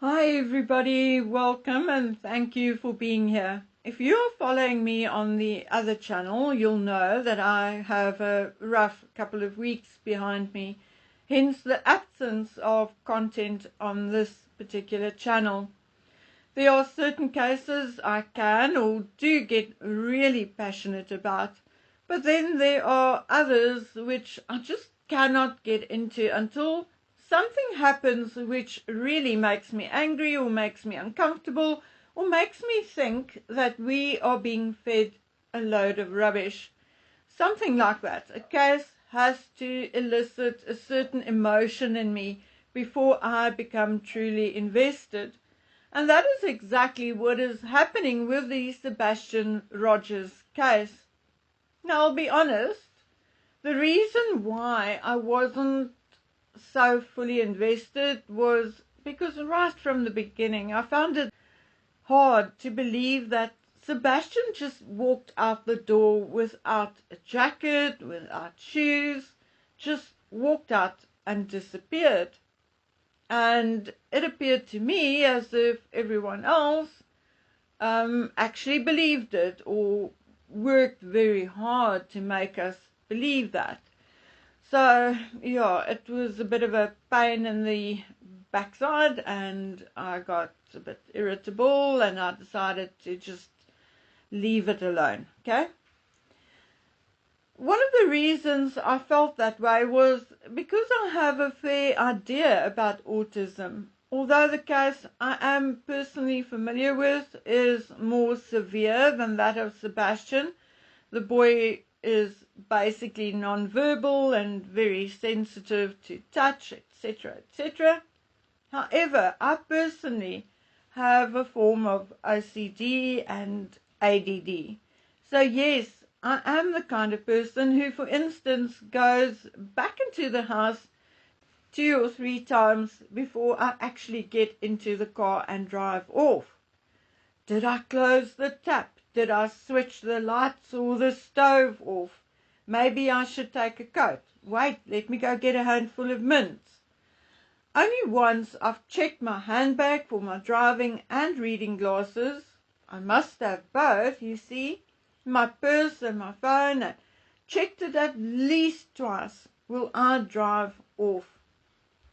Hi everybody, welcome and thank you for being here. If you're following me on the other channel, you'll know that I have a rough couple of weeks behind me, hence the absence of content on this particular channel. There are certain cases I can or do get really passionate about, but then there are others which I just cannot get into until something happens which really makes me angry or makes me uncomfortable or makes me think that we are being fed a load of rubbish. Something like that. A case has to elicit a certain emotion in me before I become truly invested. And that is exactly what is happening with the Sebastian Rogers case. Now, I'll be honest, the reason why I wasn't so fully invested was because right from the beginning I found it hard to believe that Sebastian just walked out the door without a jacket, without shoes, just walked out and disappeared. And it appeared to me as if everyone else actually believed it or worked very hard to make us believe that. So, yeah, it was a bit of a pain in the backside and I got a bit irritable and I decided to just leave it alone, okay? One of the reasons I felt that way was because I have a fair idea about autism. Although the case I am personally familiar with is more severe than that of Sebastian, the boy is basically non-verbal and very sensitive to touch, etc., etc. However, I personally have a form of OCD and ADD. So yes, I am the kind of person who, for instance, goes back into the house 2 or 3 times before I actually get into the car and drive off. Did I close the tap? Did I switch the lights or the stove off? Maybe I should take a coat. Wait, let me go get a handful of mints. Only once I've checked my handbag for my driving and reading glasses. I must have both, you see. My purse and my phone. I checked it at least twice. Will I drive off?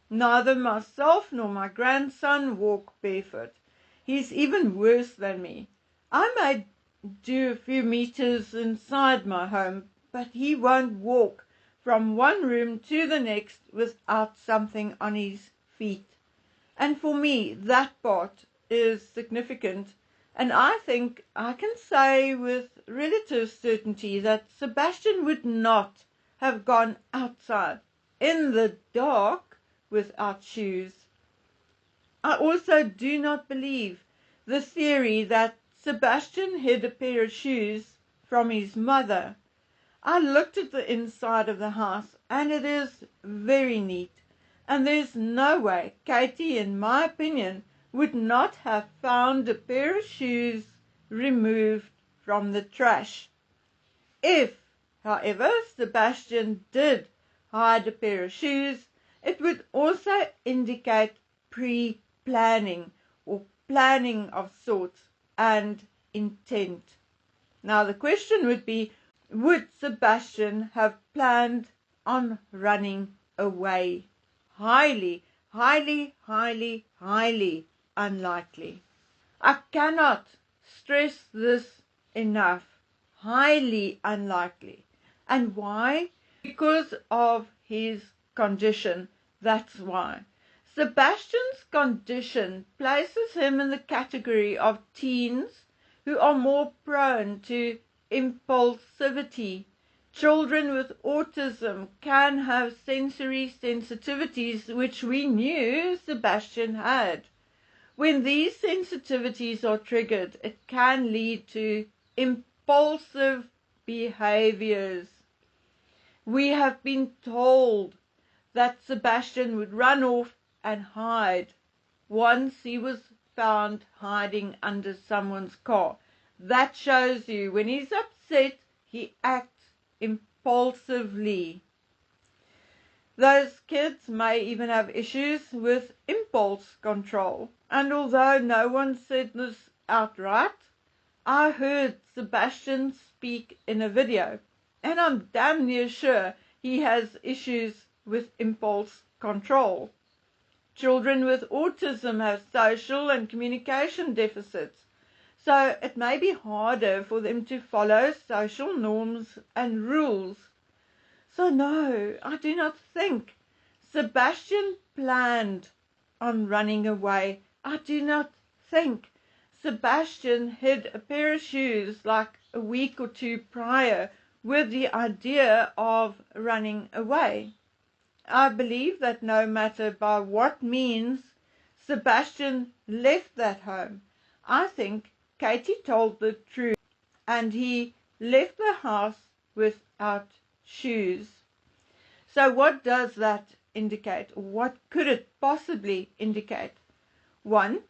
Neither myself nor my grandson walk barefoot. He's even worse than me. I may do a few meters inside my home, but he won't walk from one room to the next without something on his feet. And for me, that part is significant. And I think I can say with relative certainty that Sebastian would not have gone outside in the dark without shoes. I also do not believe the theory that Sebastian hid a pair of shoes from his mother. I looked at the inside of the house and it is very neat. And there's no way Katie, in my opinion, would not have found a pair of shoes removed from the trash. If, however, Sebastian did hide a pair of shoes, it would also indicate pre-planning or planning of sorts and intent. Now the question would be, would Sebastian have planned on running away? Highly, highly, highly, highly unlikely. I cannot stress this enough. Highly unlikely. And why? Because of his condition. That's why. Sebastian's condition places him in the category of teens who are more prone to impulsivity. Children with autism can have sensory sensitivities, which we knew Sebastian had. When these sensitivities are triggered, it can lead to impulsive behaviors. We have been told that Sebastian would run off and hide once he was found hiding under someone's car. That shows you when he's upset, he acts impulsively. Those kids may even have issues with impulse control. And although no one said this outright, I heard Sebastian speak in a video, and I'm damn near sure he has issues with impulse control. Children with autism have social and communication deficits, so it may be harder for them to follow social norms and rules. So no, I do not think Sebastian planned on running away. I do not think Sebastian hid a pair of shoes like a week or two prior with the idea of running away. I believe that no matter by what means Sebastian left that home, I think Katie told the truth and he left the house without shoes. So what does that indicate? What could it possibly indicate? One,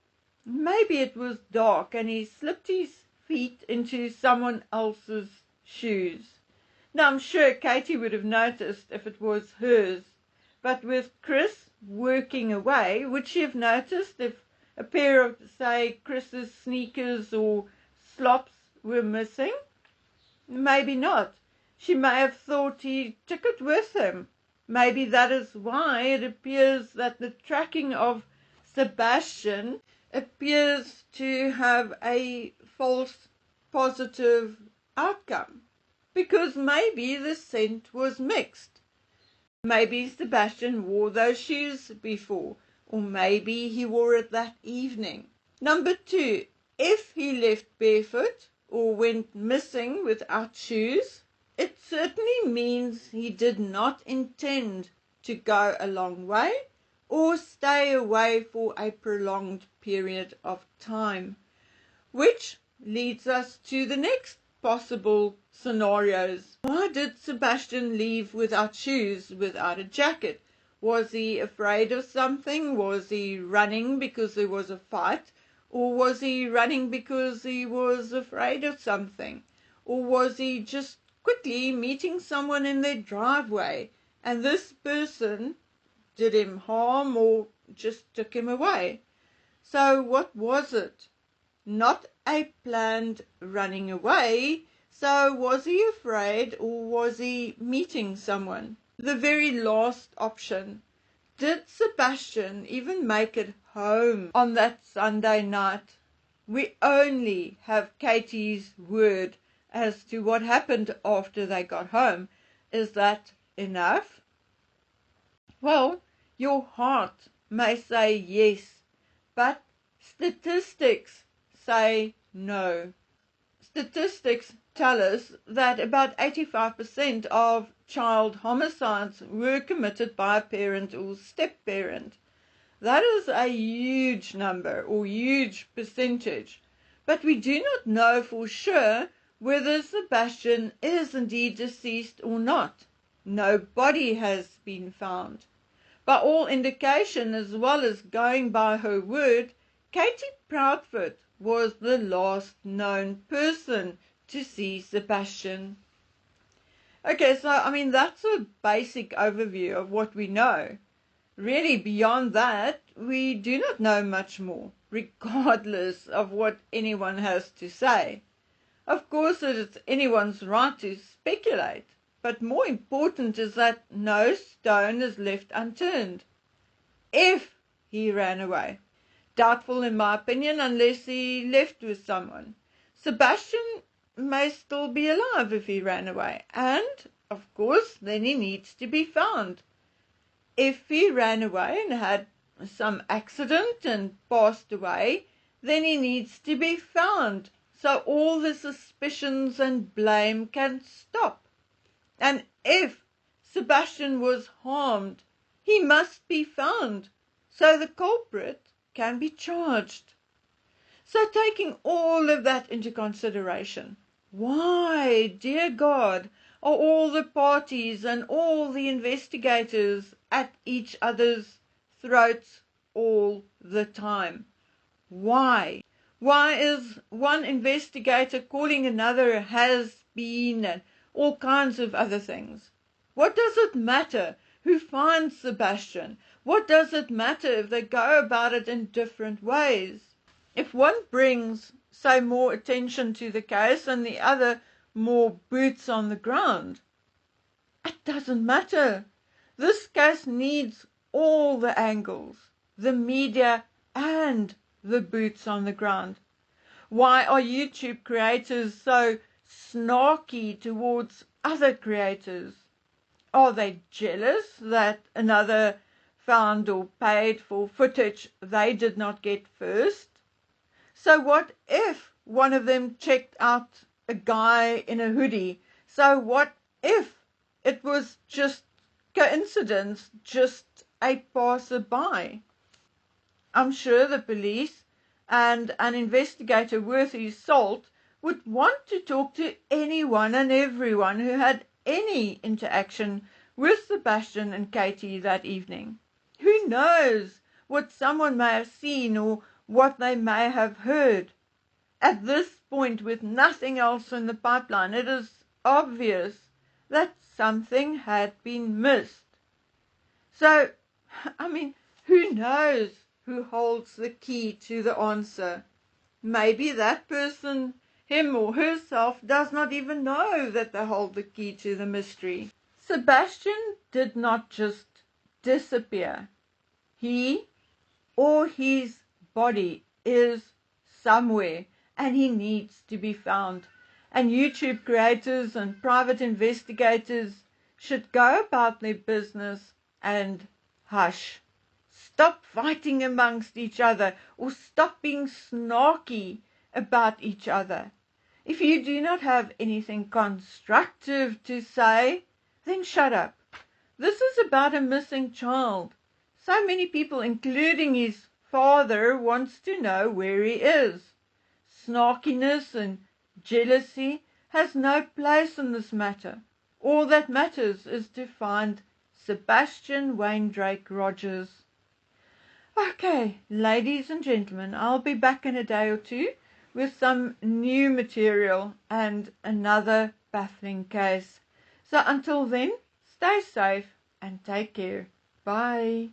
maybe it was dark and he slipped his feet into someone else's shoes. Now I'm sure Katie would have noticed if it was hers, but with Chris working away, would she have noticed if a pair of, say, Chris's sneakers or slops were missing? Maybe not. She may have thought he took it with him. Maybe that is why it appears that the tracking of Sebastian appears to have a false positive outcome. Because maybe the scent was mixed. Maybe Sebastian wore those shoes before, or maybe he wore it that evening. Number two, if he left barefoot or went missing without shoes, it certainly means he did not intend to go a long way or stay away for a prolonged period of time, which leads us to the next possible scenarios. Why did Sebastian leave without shoes, without a jacket? Was he afraid of something? Was he running because there was a fight? Or was he running because he was afraid of something? Or was he just quickly meeting someone in their driveway and this person did him harm or just took him away? So what was it? Not a planned running away. So was he afraid or was he meeting someone? The very last option. Did Sebastian even make it home on that Sunday night? We only have Katie's word as to what happened after they got home. Is that enough? Well, your heart may say yes, but statistics say no. Statistics tell us that about 85% of child homicides were committed by a parent or step-parent. That is a huge number or huge percentage, but we do not know for sure whether Sebastian is indeed deceased or not. No body has been found. By all indication, as well as going by her word, Katie Proudfoot was the last known person to see Sebastian. Okay, so that's a basic overview of what we know. Really, beyond that, we do not know much more, regardless of what anyone has to say. Of course, it is anyone's right to speculate, but more important is that no stone is left unturned. If he ran away. Doubtful in my opinion, unless he left with someone. Sebastian may still be alive if he ran away, and, of course, then he needs to be found. If he ran away and had some accident and passed away, then he needs to be found, so all the suspicions and blame can stop. And if Sebastian was harmed, he must be found, so the culprit can be charged. So taking all of that into consideration, why, dear God, are all the parties and all the investigators at each other's throats all the time? Why? Why is one investigator calling another has been and all kinds of other things? What does it matter who finds Sebastian? What does it matter if they go about it in different ways? If one brings, say, more attention to the case and the other more boots on the ground, it doesn't matter. This case needs all the angles, the media and the boots on the ground. Why are YouTube creators so snarky towards other creators? Are they jealous that another found or paid for footage they did not get first? So what if one of them checked out a guy in a hoodie? So what if it was just coincidence, just a passerby? I'm sure the police and an investigator worth his salt would want to talk to anyone and everyone who had any interaction with Sebastian and Katie that evening. Who knows what someone may have seen or what they may have heard. At this point, with nothing else in the pipeline, it is obvious that something had been missed. So, who knows who holds the key to the answer? Maybe that person, him or herself, does not even know that they hold the key to the mystery. Sebastian did not just disappear. He or his body is somewhere and he needs to be found. And YouTube creators and private investigators should go about their business and hush. Stop fighting amongst each other or stop being snarky about each other. If you do not have anything constructive to say, then shut up. This is about a missing child. So many people, including his father, wants to know where he is. Snarkiness and jealousy has no place in this matter. All that matters is to find Sebastian Wayne Drake Rogers. Okay, ladies and gentlemen, I'll be back in a day or two with some new material and another baffling case. So until then, stay safe and take care. Bye.